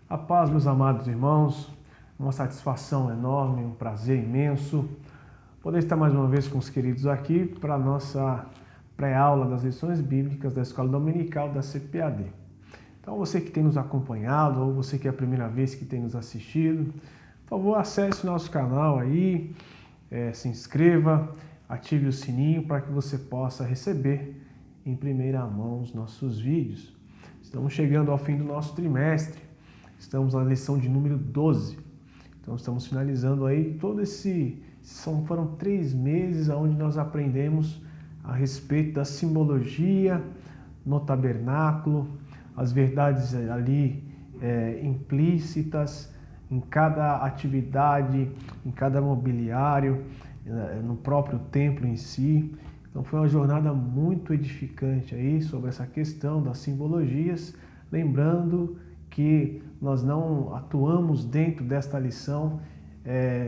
A paz, meus amados irmãos, uma satisfação enorme, um prazer imenso poder estar mais uma vez com os queridos aqui para a nossa pré-aula das lições bíblicas da Escola Dominical da CPAD. Então, você que tem nos acompanhado ou você que é a primeira vez que tem nos assistido, por favor, acesse o nosso canal aí, se inscreva, ative o sininho para que você possa receber em primeira mão os nossos vídeos. Estamos chegando ao fim do nosso trimestre. Estamos na lição de número 12. Então estamos finalizando aí foram 3 meses onde nós aprendemos a respeito da simbologia no tabernáculo, as verdades ali implícitas em cada atividade, em cada mobiliário, no próprio templo em si. Então foi uma jornada muito edificante aí sobre essa questão das simbologias, lembrando que nós não atuamos dentro desta lição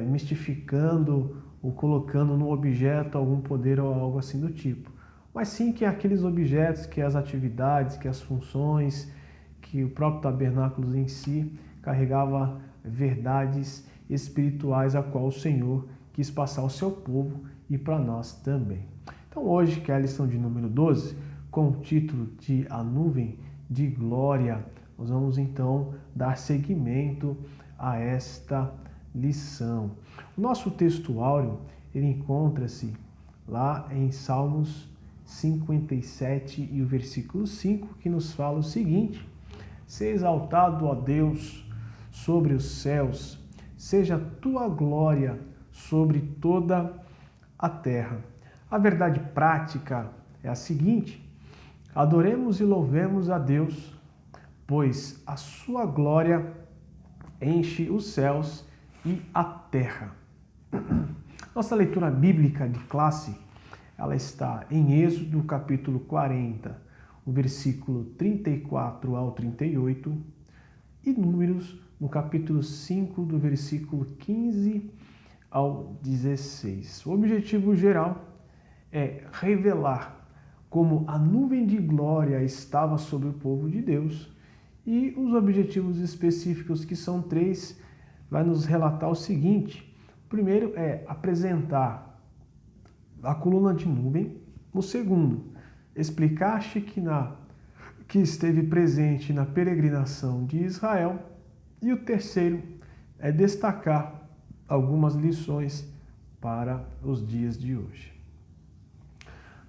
mistificando ou colocando no objeto algum poder ou algo assim do tipo, mas sim que aqueles objetos, que as atividades, que as funções, que o próprio tabernáculo em si carregava verdades espirituais a qual o Senhor quis passar ao seu povo e para nós também. Então hoje, que é a lição de número 12, com o título de A Nuvem de Glória, nós vamos então dar seguimento a esta lição. O nosso texto áureo, ele encontra-se lá em Salmos 57 e o versículo 5, que nos fala o seguinte: Seja exaltado, ó Deus, sobre os céus, seja a tua glória sobre toda a terra. A verdade prática é a seguinte: adoremos e louvemos a Deus, pois a sua glória enche os céus e a terra. Nossa leitura bíblica de classe, ela está em Êxodo, capítulo 40, o versículo 34 ao 38, e Números, no capítulo 5, do versículo 15 ao 16. O objetivo geral é revelar como a nuvem de glória estava sobre o povo de Deus, e os objetivos específicos, que são 3, vai nos relatar o seguinte: o primeiro é apresentar a coluna de nuvem. O segundo, explicar a Shekinah, que esteve presente na peregrinação de Israel. E o terceiro é destacar algumas lições para os dias de hoje.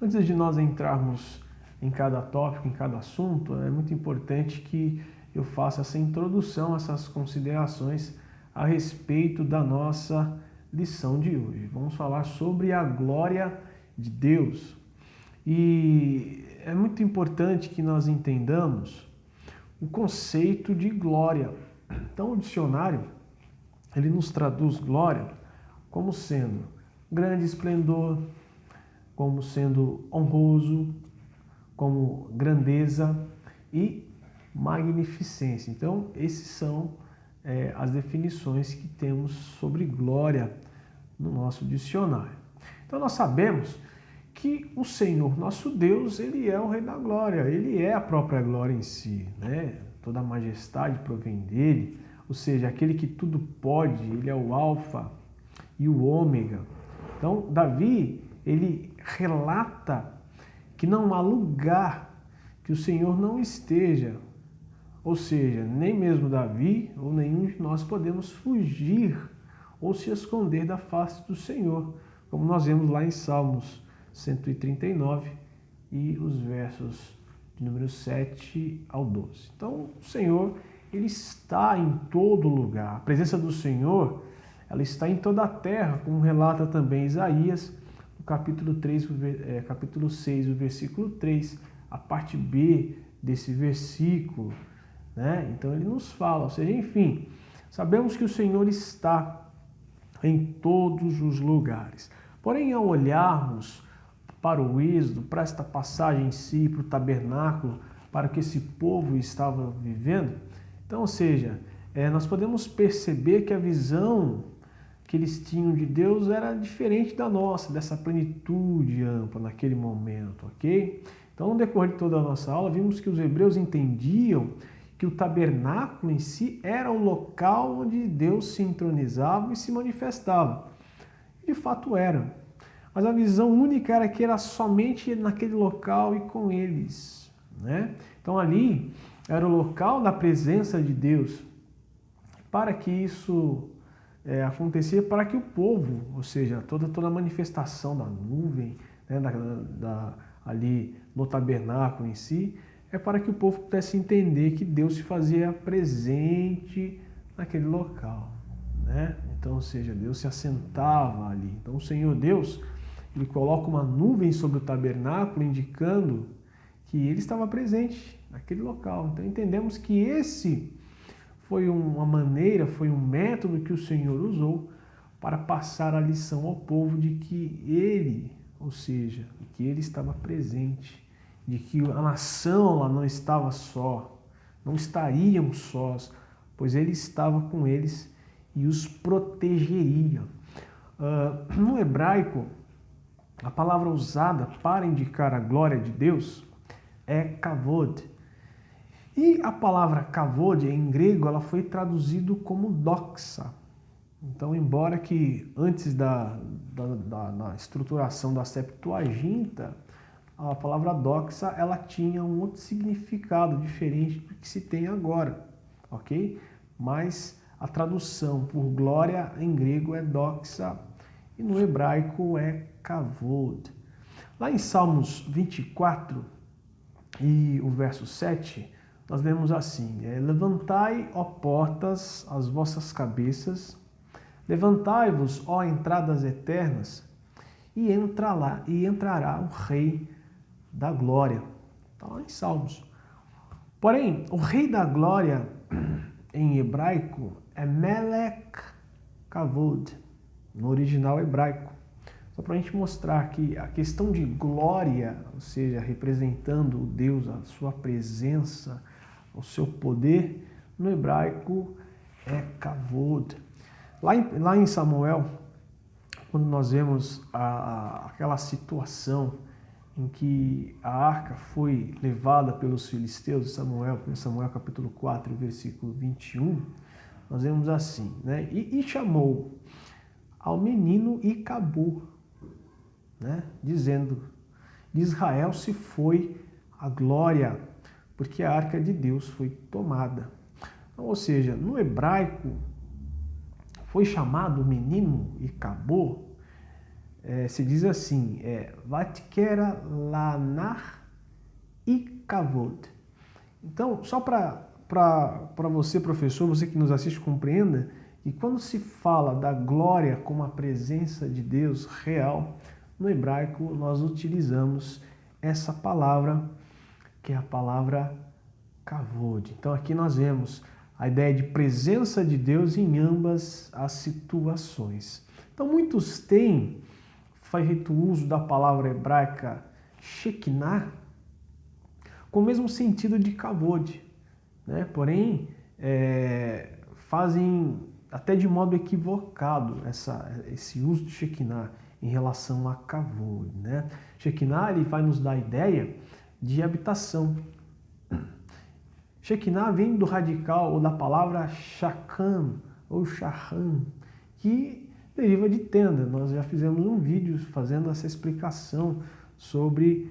Antes de nós entrarmos em cada tópico, em cada assunto, é muito importante que eu faça essa introdução, essas considerações a respeito da nossa lição de hoje. Vamos falar sobre a glória de Deus. E é muito importante que nós entendamos o conceito de glória. Então, o dicionário, ele nos traduz glória como sendo grande esplendor, como sendo honroso, como grandeza e magnificência. Então, esses são as definições que temos sobre glória no nosso dicionário. Então, nós sabemos que o Senhor, nosso Deus, ele é o Rei da Glória, ele é a própria glória em si, né? Toda a majestade provém dele, ou seja, aquele que tudo pode, ele é o Alfa e o Ômega. Então, Davi, ele relata que não há lugar que o Senhor não esteja, ou seja, nem mesmo Davi ou nenhum de nós podemos fugir ou se esconder da face do Senhor, como nós vemos lá em Salmos 139 e os versos de número 7 ao 12. Então, o Senhor, ele está em todo lugar. A presença do Senhor, ela está em toda a terra, como relata também Isaías, no capítulo 6, o versículo 3, a parte B desse versículo, né? Então ele nos fala, ou seja, enfim, sabemos que o Senhor está em todos os lugares. Porém, ao olharmos para o Êxodo, para esta passagem em si, para o tabernáculo, para que esse povo estava vivendo, então, ou seja, nós podemos perceber que a visão que eles tinham de Deus era diferente da nossa, dessa plenitude ampla naquele momento, ok? Então, no decorrer de toda a nossa aula, vimos que os hebreus entendiam que o tabernáculo em si era o local onde Deus se entronizava e se manifestava. De fato era. Mas a visão única era que era somente naquele local e com eles, né? Então ali era o local da presença de Deus. Para que isso acontecia, para que o povo, ou seja, toda a manifestação da nuvem, né, ali no tabernáculo em si, é para que o povo pudesse entender que Deus se fazia presente naquele local, né? Então, ou seja, Deus se assentava ali. Então, o Senhor Deus, ele coloca uma nuvem sobre o tabernáculo, indicando que ele estava presente naquele local. Então, entendemos que esse foi uma maneira, foi um método que o Senhor usou para passar a lição ao povo de que ele, ou seja, que ele estava presente, de que a nação lá não estava só, não estariam sós, pois ele estava com eles e os protegeria. No hebraico, a palavra usada para indicar a glória de Deus é kavod. E a palavra kavod em grego ela foi traduzida como doxa. Então, embora que antes da estruturação da Septuaginta, a palavra doxa ela tinha um outro significado diferente do que se tem agora, ok? Mas a tradução por glória em grego é doxa e no hebraico é kavod. Lá em Salmos 24 e o verso 7, nós lemos assim: levantai, ó portas, as vossas cabeças, levantai-vos, ó entradas eternas, e entrará o Rei da Glória. Está lá em Salmos. Porém, o Rei da Glória, em hebraico, é Melech Kavod, no original hebraico. Só para a gente mostrar que a questão de glória, ou seja, representando o Deus, a sua presença, o seu poder, no hebraico é Kavod. Lá em Samuel, quando nós vemos aquela situação em que a arca foi levada pelos filisteus, Samuel capítulo 4, versículo 21, nós vemos assim, né? E chamou ao menino e acabou, né? Dizendo, de Israel se foi a glória, porque a arca de Deus foi tomada. Então, ou seja, no hebraico, foi chamado menino e acabou, se diz assim, Vatkera lanar e kavod. Então, só para você, professor, você que nos assiste, compreenda que quando se fala da glória como a presença de Deus real, no hebraico nós utilizamos essa palavra, que é a palavra kavod. Então, aqui nós vemos a ideia de presença de Deus em ambas as situações. Então, muitos têm feito uso da palavra hebraica Shekinah com o mesmo sentido de kavod, né? Porém, fazem até de modo equivocado esse uso de Shekinah em relação a kavod, né? Shekinah ele vai nos dar a ideia de habitação. Shekinah vem do radical ou da palavra shakam ou shaham, que deriva de tenda. Nós já fizemos um vídeo fazendo essa explicação sobre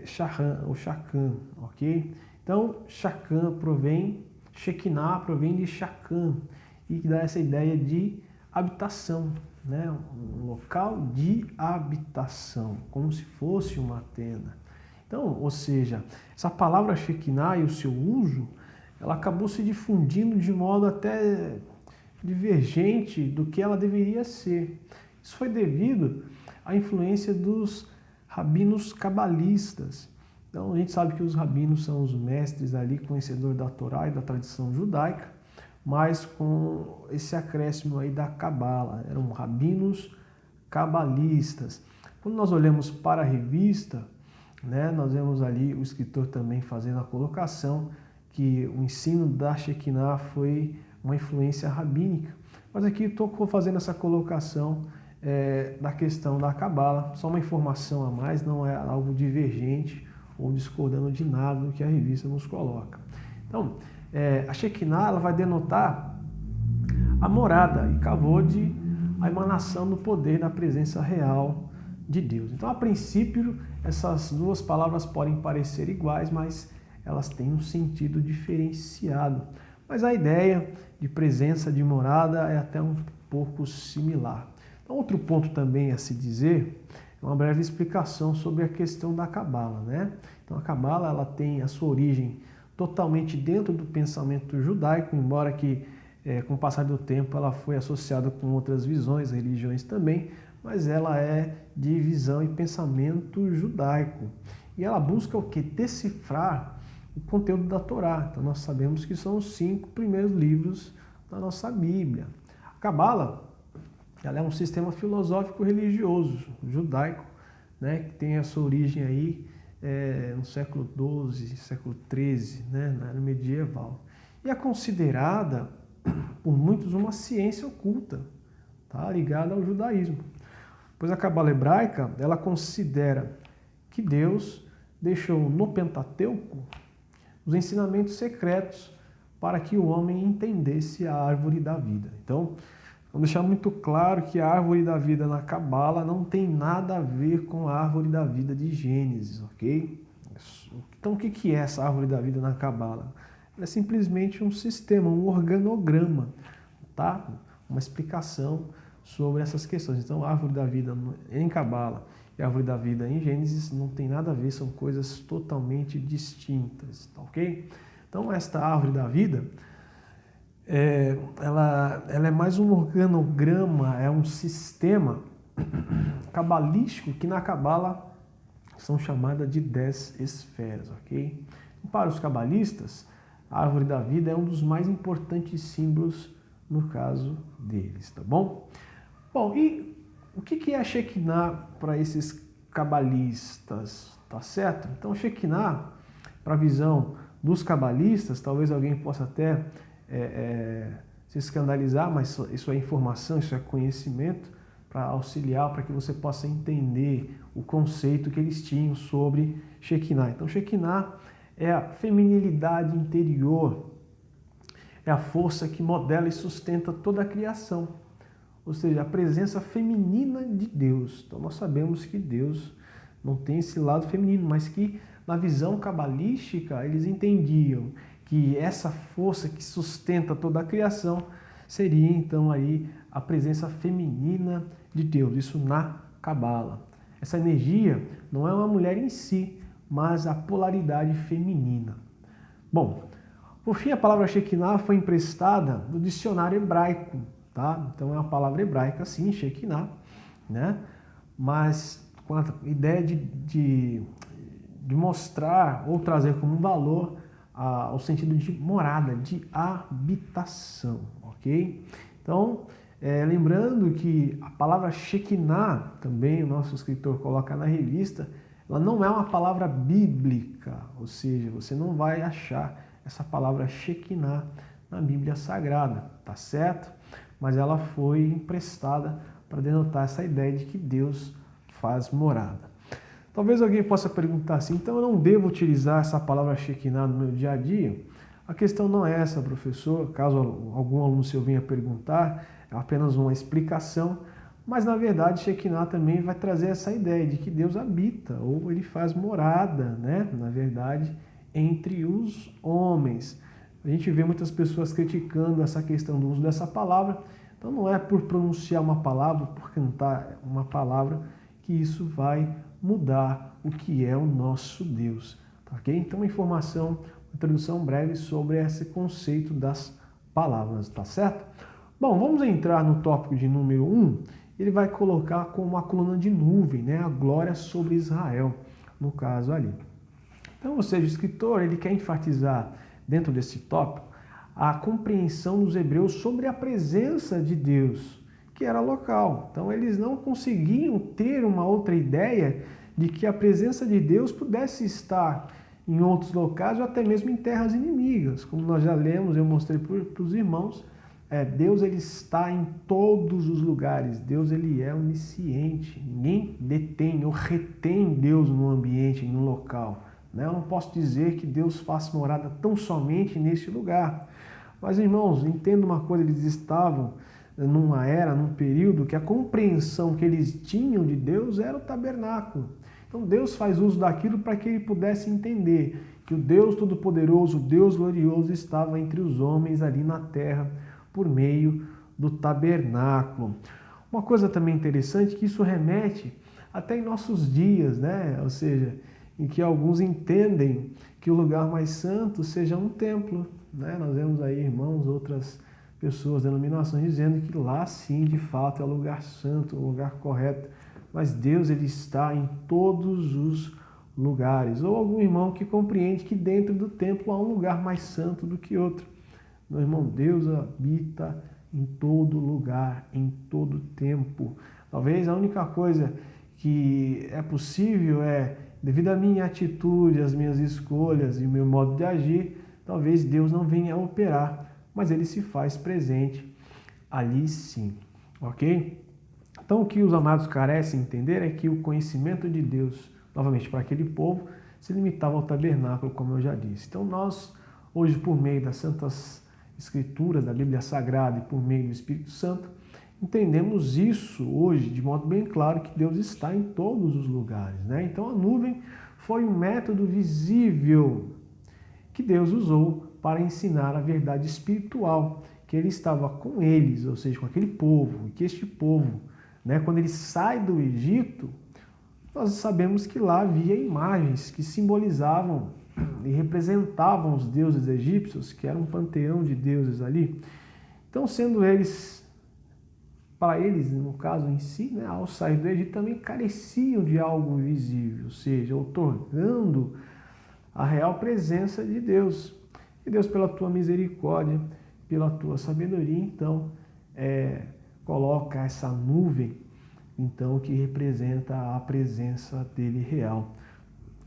shaham ou shakam, ok? Então, Shekinah provém de shakam e dá essa ideia de habitação, né? Um local de habitação, como se fosse uma tenda. Então, ou seja, essa palavra Shekinah e o seu uso, ela acabou se difundindo de modo até divergente do que ela deveria ser. Isso foi devido à influência dos rabinos cabalistas. Então, a gente sabe que os rabinos são os mestres ali, conhecedores da Torá e da tradição judaica, mas com esse acréscimo aí da Cabala, eram rabinos cabalistas. Quando nós olhamos para a revista, né, nós vemos ali o escritor também fazendo a colocação que o ensino da Shekinah foi uma influência rabínica. Mas aqui estou fazendo essa colocação da questão da Cabala, só uma informação a mais, não é algo divergente ou discordando de nada do que a revista nos coloca. Então, a Shekinah ela vai denotar a morada e Kavod, a emanação do poder da presença real de Deus. Então, a princípio, essas duas palavras podem parecer iguais, mas elas têm um sentido diferenciado. Mas a ideia de presença, de morada, é até um pouco similar. Então, outro ponto também a se dizer é uma breve explicação sobre a questão da Cabala, né? Então, a Cabala ela tem a sua origem totalmente dentro do pensamento judaico, embora que com o passar do tempo ela foi associada com outras visões, religiões também, mas ela é de visão e pensamento judaico. E ela busca o que? Decifrar o conteúdo da Torá. Então nós sabemos que são os 5 primeiros livros da nossa Bíblia. A Cabala ela é um sistema filosófico religioso judaico, né, que tem a sua origem aí no século XII, século XIII, né, na era medieval. E é considerada por muitos uma ciência oculta, tá, ligada ao judaísmo. Pois a Cabala hebraica ela considera que Deus deixou no Pentateuco os ensinamentos secretos para que o homem entendesse a árvore da vida. Então, vamos deixar muito claro que a árvore da vida na Cabala não tem nada a ver com a árvore da vida de Gênesis, ok? Então, o que é essa árvore da vida na Cabala? Ela é simplesmente um sistema, um organograma, tá? Uma explicação sobre essas questões. Então, a árvore da vida em Cabala e a árvore da vida em Gênesis não tem nada a ver, são coisas totalmente distintas, tá ok? Então, esta árvore da vida, ela é mais um organograma, é um sistema cabalístico que na Cabala são chamadas de 10 esferas, ok? Para os cabalistas, a árvore da vida é um dos mais importantes símbolos no caso deles, tá bom? Bom, e o que é a Shekinah para esses cabalistas, tá certo? Então, Shekinah, para a visão dos cabalistas, talvez alguém possa até se escandalizar, mas isso é informação, isso é conhecimento para auxiliar, para que você possa entender o conceito que eles tinham sobre Shekinah. Então, Shekinah é a feminilidade interior, é a força que modela e sustenta toda a criação, ou seja, a presença feminina de Deus. Então nós sabemos que Deus não tem esse lado feminino, mas que na visão cabalística eles entendiam que essa força que sustenta toda a criação seria então aí a presença feminina de Deus, isso na Cabala. Essa energia não é uma mulher em si, mas a polaridade feminina. Bom, por fim, a palavra Shekinah foi emprestada do dicionário hebraico, tá? Então é uma palavra hebraica, sim, Shekinah, né? Mas com a ideia de mostrar ou trazer como valor o sentido de morada, de habitação, ok? Então, lembrando que a palavra Shekinah, também o nosso escritor coloca na revista, ela não é uma palavra bíblica, ou seja, você não vai achar essa palavra Shekinah na Bíblia Sagrada, tá certo? Mas ela foi emprestada para denotar essa ideia de que Deus faz morada. Talvez alguém possa perguntar assim, então eu não devo utilizar essa palavra Shekinah no meu dia a dia? A questão não é essa, professor, caso algum aluno seu venha perguntar, é apenas uma explicação. Mas, na verdade, Shekinah também vai trazer essa ideia de que Deus habita, ou ele faz morada, né? Na verdade, entre os homens. A gente vê muitas pessoas criticando essa questão do uso dessa palavra. Então, não é por pronunciar uma palavra, por cantar uma palavra, que isso vai mudar o que é o nosso Deus. Tá, ok? Então, uma informação, uma introdução breve sobre esse conceito das palavras, tá certo? Bom, vamos entrar no tópico de número 1. Ele vai colocar como uma coluna de nuvem, né, a glória sobre Israel, no caso ali. Então, ou seja, o escritor ele quer enfatizar dentro desse tópico a compreensão dos hebreus sobre a presença de Deus, que era local. Então, eles não conseguiam ter uma outra ideia de que a presença de Deus pudesse estar em outros locais ou até mesmo em terras inimigas. Como nós já lemos, eu mostrei para os irmãos, Deus ele está em todos os lugares. Deus ele é onisciente. Ninguém detém ou retém Deus num ambiente, em um local. né? Eu não posso dizer que Deus faça morada tão somente neste lugar. Mas, irmãos, entenda uma coisa, eles estavam numa era, num período que a compreensão que eles tinham de Deus era o tabernáculo. Então Deus faz uso daquilo para que ele pudesse entender que o Deus Todo-Poderoso, o Deus Glorioso estava entre os homens ali na terra por meio do tabernáculo. Uma coisa também interessante que isso remete até em nossos dias, né? Ou seja, em que alguns entendem que o lugar mais santo seja um templo, né? Nós vemos aí, irmãos, outras pessoas, denominações, dizendo que lá sim, de fato, é o lugar santo, o lugar correto. Mas Deus, ele está em todos os lugares. Ou algum irmão que compreende que dentro do templo há um lugar mais santo do que outro. Meu irmão, Deus habita em todo lugar, em todo tempo. Talvez a única coisa que é possível é, devido à minha atitude, às minhas escolhas e o meu modo de agir, talvez Deus não venha a operar, mas ele se faz presente ali sim, ok? Então o que os amados carecem entender é que o conhecimento de Deus, novamente para aquele povo, se limitava ao tabernáculo, como eu já disse. Então nós, hoje por meio das Santas Escrituras, da Bíblia Sagrada e por meio do Espírito Santo, entendemos isso hoje de modo bem claro, que Deus está em todos os lugares, né? Então a nuvem foi um método visível que Deus usou para ensinar a verdade espiritual, que ele estava com eles, ou seja, com aquele povo, e que este povo, né, quando ele sai do Egito, nós sabemos que lá havia imagens que simbolizavam e representavam os deuses egípcios, que era um panteão de deuses ali. Então, sendo eles, para eles, no caso em si, né, ao sair do Egito, também careciam de algo visível, ou seja, otorgando a real presença de Deus. E Deus, pela tua misericórdia, pela tua sabedoria, então, coloca essa nuvem, então, que representa a presença dele real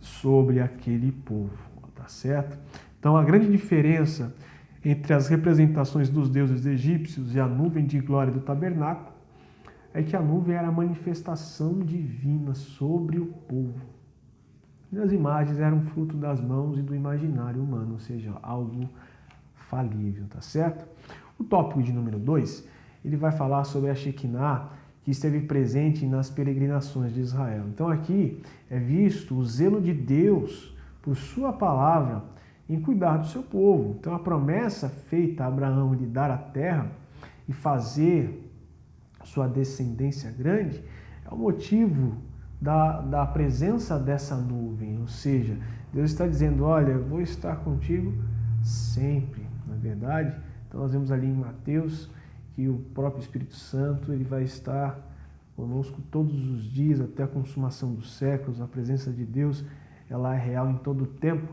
sobre aquele povo, tá certo? Então, a grande diferença entre as representações dos deuses egípcios e a nuvem de glória do tabernáculo é que a nuvem era a manifestação divina sobre o povo. E as imagens eram fruto das mãos e do imaginário humano, ou seja, algo falível, tá certo? O tópico de número 2, ele vai falar sobre a Shekinah, que esteve presente nas peregrinações de Israel. Então aqui é visto o zelo de Deus por sua palavra em cuidar do seu povo. Então a promessa feita a Abraão de dar a terra e fazer sua descendência grande é o motivo da presença dessa nuvem. Ou seja, Deus está dizendo, olha, eu vou estar contigo sempre, na verdade. Então nós vemos ali em Mateus que o próprio Espírito Santo ele vai estar conosco todos os dias até a consumação dos séculos. A presença de Deus ela é real em todo o tempo.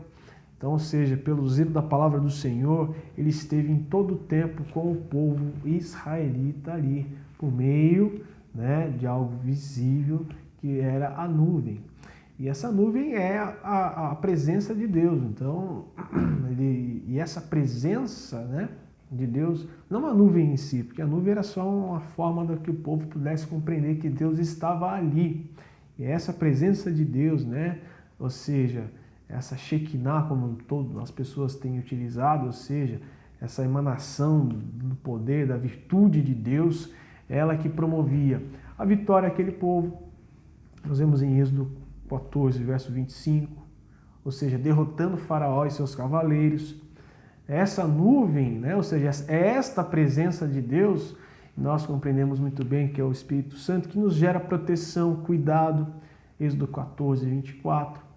Então, ou seja, pelo zelo da palavra do Senhor, ele esteve em todo o tempo com o povo israelita ali, por meio, né, de algo visível que era a nuvem. E essa nuvem é a presença de Deus. Então, e essa presença, né, de Deus, não a nuvem em si, porque a nuvem era só uma forma de que o povo pudesse compreender que Deus estava ali. E essa presença de Deus, né, ou seja, essa Shekinah, como todas as pessoas têm utilizado, ou seja, essa emanação do poder, da virtude de Deus, ela que promovia a vitória daquele povo. Nós vemos em Êxodo 14, verso 25, ou seja, derrotando Faraó e seus cavaleiros. Essa nuvem, né, ou seja, esta presença de Deus, nós compreendemos muito bem que é o Espírito Santo, que nos gera proteção, cuidado, Êxodo 14, 24.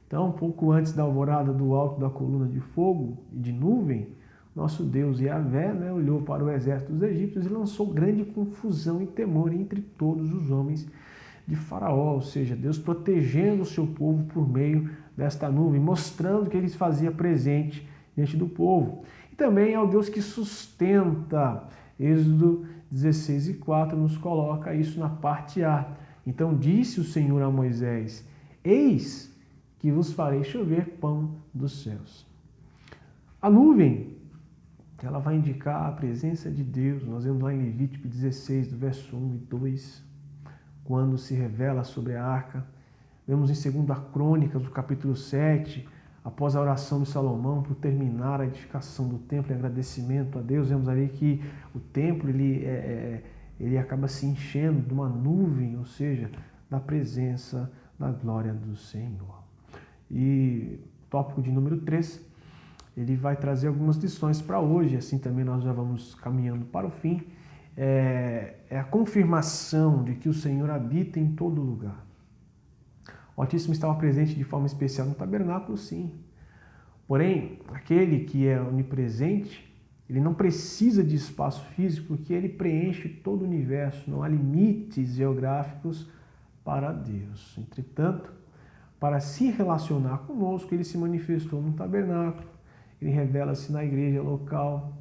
Então, um pouco antes da alvorada do alto da coluna de fogo e de nuvem, nosso Deus Yahvé, né, olhou para o exército dos egípcios e lançou grande confusão e temor entre todos os homens de Faraó, ou seja, Deus protegendo o seu povo por meio desta nuvem, mostrando que ele se fazia presente diante do povo. E também é o Deus que sustenta. Êxodo 16 e 4 nos coloca isso na parte A. Então disse o Senhor a Moisés, eis que vos farei chover pão dos céus. A nuvem, ela vai indicar a presença de Deus. Nós vemos lá em Levítico 16, do verso 1 e 2, quando se revela sobre a arca, Vemos em 2 Crônicas, no capítulo 7, após a oração de Salomão por terminar a edificação do templo em agradecimento a Deus, vemos ali que o templo ele acaba se enchendo de uma nuvem, ou seja, da presença da glória do Senhor. E tópico de número 3, ele vai trazer algumas lições para hoje, assim também nós já vamos caminhando para o fim. É a confirmação de que o Senhor habita em todo lugar. O Altíssimo estava presente de forma especial no tabernáculo, sim. Porém, aquele que é onipresente, ele não precisa de espaço físico, porque ele preenche todo o universo. Não há limites geográficos para Deus. Entretanto, para se relacionar conosco, ele se manifestou no tabernáculo, ele revela-se na igreja local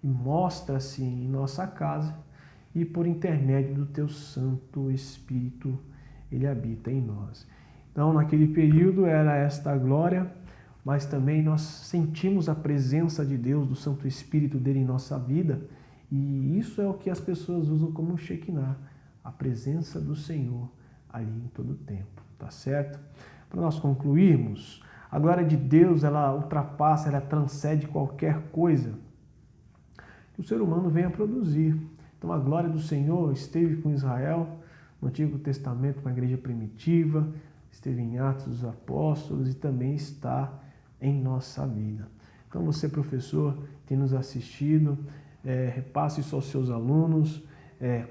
e mostra-se em nossa casa, e por intermédio do teu Santo Espírito, ele habita em nós. Então, naquele período era esta glória, mas também nós sentimos a presença de Deus, do Santo Espírito dele em nossa vida, e isso é o que as pessoas usam como Shekinah, a presença do Senhor ali em todo o tempo, tá certo? Para nós concluirmos, a glória de Deus, ela ultrapassa, ela transcende qualquer coisa que o ser humano venha produzir. Então, a glória do Senhor esteve com Israel no Antigo Testamento, com a igreja primitiva, esteve em Atos dos Apóstolos e também está em nossa vida. Então, você, professor, tem nos assistido, repasse isso aos seus alunos,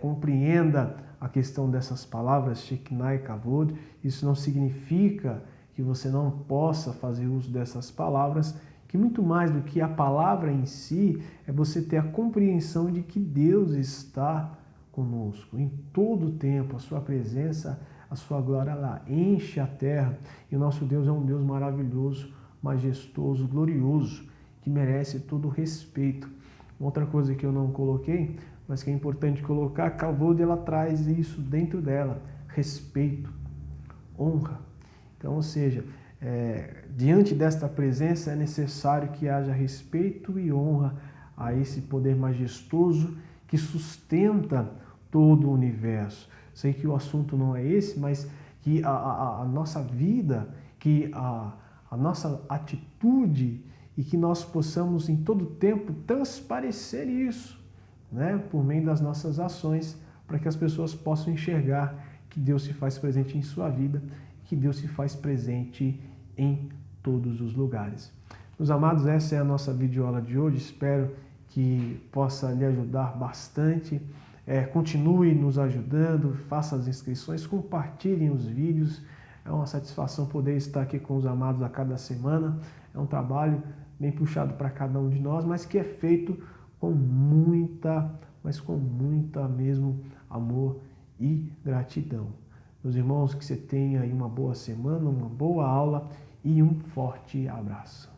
compreenda a questão dessas palavras, Shekinah e Kavod. Isso não significa que você não possa fazer uso dessas palavras, que muito mais do que a palavra em si, é você ter a compreensão de que Deus está conosco em todo o tempo. A sua presença, a sua glória, ela enche a terra. E o nosso Deus é um Deus maravilhoso, majestoso, glorioso, que merece todo o respeito. Outra coisa que eu não coloquei, mas que é importante colocar, a Kavod, ela traz isso dentro dela, respeito, honra. Então, ou seja, diante desta presença é necessário que haja respeito e honra a esse poder majestoso que sustenta todo o universo. Sei que o assunto não é esse, mas que a nossa vida, que a nossa atitude e que nós possamos em todo tempo transparecer isso, né, por meio das nossas ações, para que as pessoas possam enxergar que Deus se faz presente em sua vida, que Deus se faz presente em todos os lugares. Meus amados, essa é a nossa videoaula de hoje, espero que possa lhe ajudar bastante. Continue nos ajudando, faça as inscrições, compartilhem os vídeos. É uma satisfação poder estar aqui com os amados a cada semana. É um trabalho bem puxado para cada um de nós, mas que é feito com muita mesmo amor e gratidão. Meus irmãos, que você tenha aí uma boa semana, uma boa aula e um forte abraço.